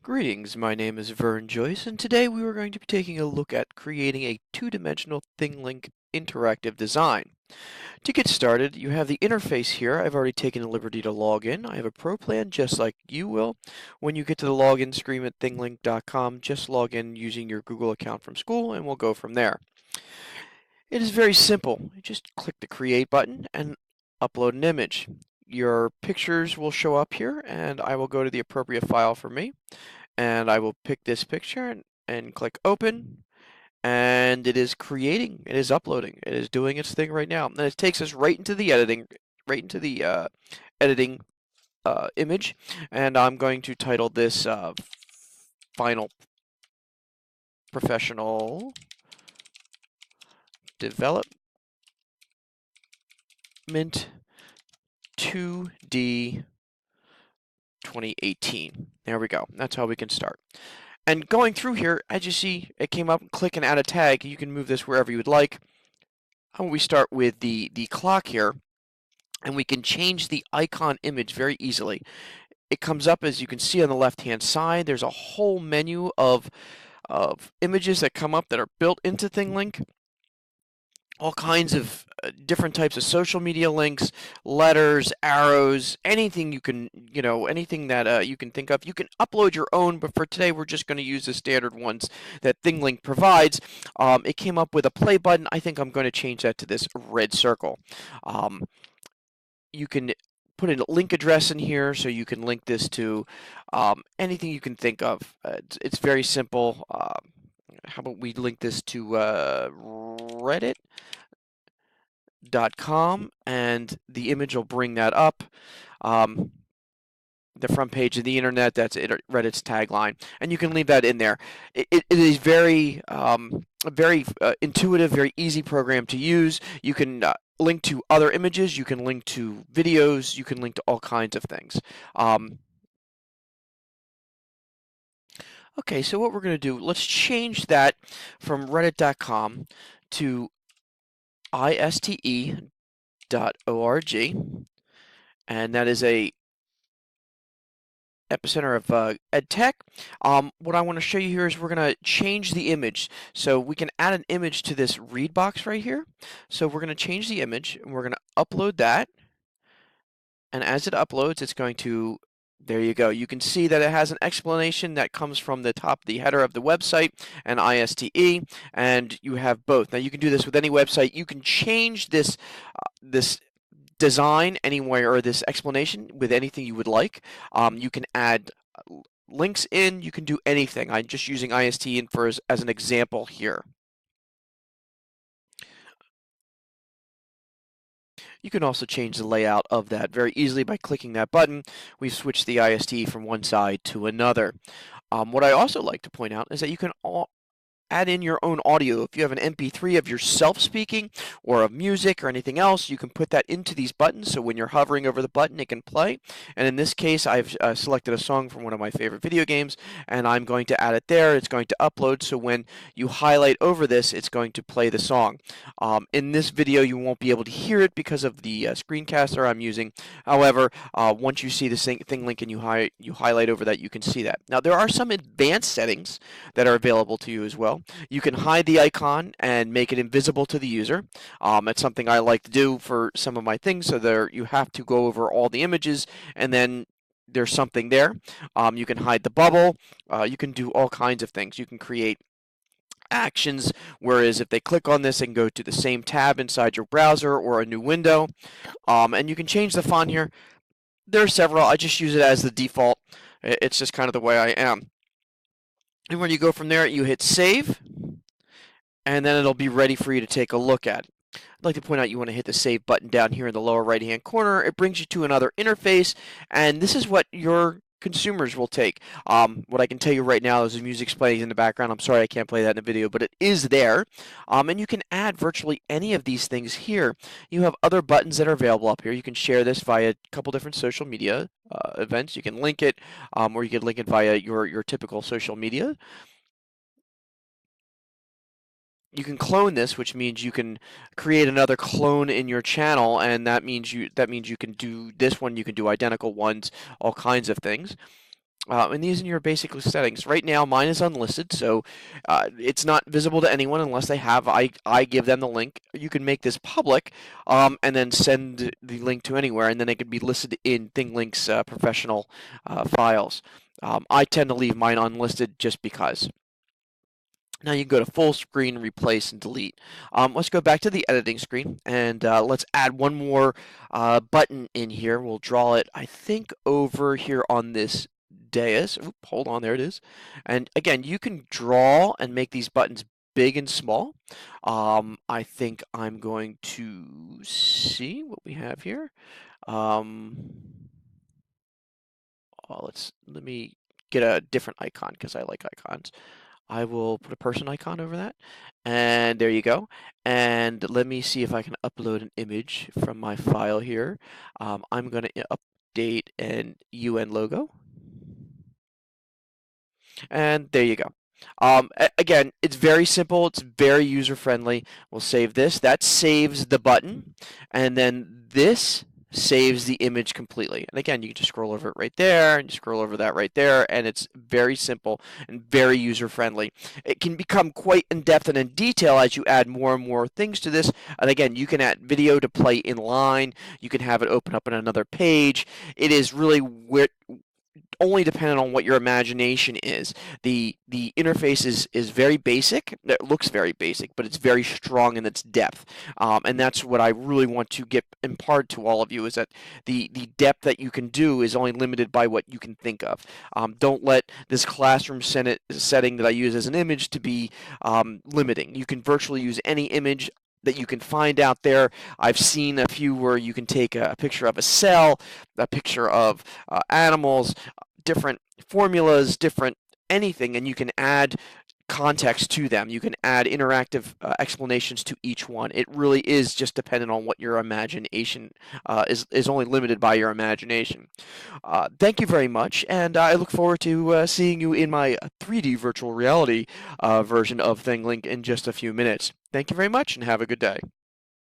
Greetings, my name is Vern Joyce, and today we were going to be taking a look at creating a two-dimensional Thinglink interactive design. To get started, you have the interface here. I've already taken the liberty to log in. I have a pro plan just like you will. When you get to the login screen at thinglink.com, just log in using your Google account from school and we'll go from there. It is very simple. You just click the create button and upload an image. Your pictures will show up here and I will go to the appropriate file for me. And I will pick this picture and click open, and it is creating, it is uploading, it is doing its thing right now. And it takes us right into the editing image, and I'm going to title this Final Professional Development 2D 2018. There we go. That's how we can start. And going through here, as you see, it came up, click and add a tag. You can move this wherever you would like. We start with the clock here, and we can change the icon image very easily. It comes up, as you can see on the left-hand side. There's a whole menu of images that come up that are built into Thinglink. All kinds of different types of social media links, letters, arrows, anything you can, anything that you can think of. You can upload your own, but for today we're just going to use the standard ones that Thinglink provides. It came up with a play button. I think I'm going to change that to this red circle. You can put a link address in here, so you can link this to anything you can think of. It's very simple. How about we link this to reddit.com, and the image will bring that up. The front page of the internet, that's Reddit's tagline, and you can leave that in there. It is very intuitive, very easy program to use. You can link to other images, you can link to videos, you can link to all kinds of things. Okay, so what we're going to do, let's change that from reddit.com to iste.org, and that is a epicenter of EdTech. What I want to show you here is we're going to change the image. So we can add an image to this read box right here. So we're going to change the image, and we're going to upload that. And as it uploads, it's going to, there you go. You can see that it has an explanation that comes from the top, the header of the website, and ISTE, and you have both. Now you can do this with any website. You can change this this design anywhere, or this explanation, with anything you would like. You can add links in, you can do anything. I'm just using ISTE as an example here. You can also change the layout of that very easily by clicking that button. We've switched the ISTE from one side to another. What I also like to point out is that you can add in your own audio. If you have an MP3 of yourself speaking, or of music, or anything else, you can put that into these buttons, so when you're hovering over the button it can play. And in this case, I've selected a song from one of my favorite video games, and I'm going to add it there. It's going to upload, so when you highlight over this, it's going to play the song. In this video you won't be able to hear it because of the screencaster I'm using. However, once you see this Thinglink and you highlight over that, you can see that. Now there are some advanced settings that are available to you as well. You can hide the icon and make it invisible to the user. It's something I like to do for some of my things, so there you have to go over all the images and then there's something there. You can hide the bubble. You can do all kinds of things. You can create actions, whereas if they click on this, they can go to the same tab inside your browser or a new window. And you can change the font here. There are several. I just use it as the default. It's just kind of the way I am. And when you go from there, you hit save, and then it'll be ready for you to take a look at. I'd like to point out you want to hit the save button down here in the lower right hand corner. It brings you to another interface, and this is what your consumers will take. What I can tell you right now is the music's playing in the background. I'm sorry I can't play that in the video, but it is there. And you can add virtually any of these things here. You have other buttons that are available up here. You can share this via a couple different social media events. You can link it, or you can link it via your typical social media. You can clone this, which means you can create another clone in your channel, and that means you can do this one, you can do identical ones, all kinds of things. And these are your basic settings. Right now, mine is unlisted, so it's not visible to anyone unless they have. I give them the link. You can make this public, and then send the link to anywhere, and then it can be listed in Thinglink's professional files. I tend to leave mine unlisted just because. Now you can go to full screen, replace, and delete. Let's go back to the editing screen and let's add one more button in here. We'll draw it, I think, over here on this dais. Oop, hold on, there it is. And again, you can draw and make these buttons big and small. I think I'm going to see what we have here. Let me get a different icon because I like icons. I will put a person icon over that. And there you go. And let me see if I can upload an image from my file here. I'm going to update an UN logo. And there you go. Again, it's very simple. It's very user-friendly. We'll save this. That saves the button. And then this saves the image completely. And again, you can just scroll over it right there and scroll over that right there, and it's very simple and very user-friendly. It can become quite in-depth and in detail as you add more and more things to this. And again, you can add video to play in line. You can have it open up in another page. It is really only dependent on what your imagination is. The interface is very basic. It looks very basic, but it's very strong in its depth. And that's what I really want to impart to all of you, is that the depth that you can do is only limited by what you can think of. Don't let this classroom setting that I use as an image to be limiting. You can virtually use any image that you can find out there. I've seen a few where you can take a picture of a cell, a picture of animals, different formulas, different anything, and you can add context to them. You can add interactive explanations to each one. It really is just dependent on what your imagination is only limited by your imagination. Thank you very much, and I look forward to seeing you in my 3D virtual reality version of Thinglink in just a few minutes. Thank you very much, and have a good day.